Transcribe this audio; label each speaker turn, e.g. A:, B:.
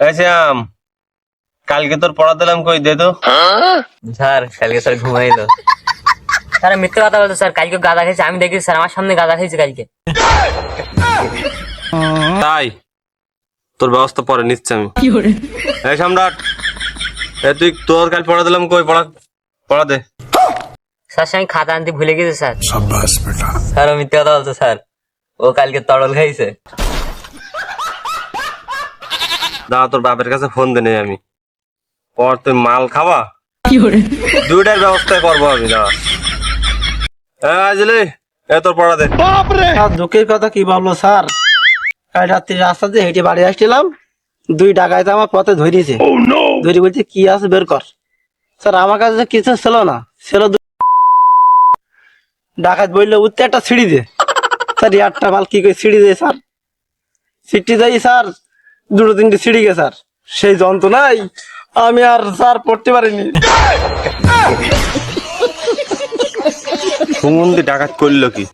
A: শ্যাম, কালকে তোর পড়া দিলাম কই দে তো।
B: স্যার কালকে স্যার ঘুমাইলো। স্যার মিথ্যে কথা বলতো স্যার, কালকে গাঁজা খেয়েছে, আমি দেখি স্যার আমার সামনে গাঁজা খেয়েছে কালকে।
A: তাই তোর ব্যবস্থা পরে নিচ্ছি আমি। এই সম্রাট, তুই তোর কাল পড়া দিলাম কই, পড়া দে।
B: স্যার আমি খাতা আনতে ভুলে গেছি স্যার। স্যার ও মিথ্যে কথা বলতো স্যার, ও কালকে তরল খাইছে।
A: দাঁড়া, তোর বাপের কাছে ফোন দে নেই আমি। পর তুই মাল খাওয়া, দুইটার ব্যবস্থা করবো আমি। দাঁড়া তোর পড়া দে।
C: স্যার দুঃখের কথা কি বলবো স্যার, কাল রাত্রি রাস্তা দিয়ে হেঁটে বাড়ি আসছিলাম, দুই ডাকাইতে আমার পথে ধরিয়েছে। ধরি বলছে কি আছে বের কর। স্যার আমার কাছে কিছু ছিল না, ছিল ডাকাত বললো উঠতে একটা সিঁড়ি দে। স্যার একটা মাল কি করে সিঁড়ি দে স্যার, সিটি যাই স্যার, দুটো তিনটে সিঁড়ি গে স্যার, সেই যন্ত্রণাই আমি আর স্যার পড়তে পারিনি।
A: সুমন্দি ডাকাত করলো কি?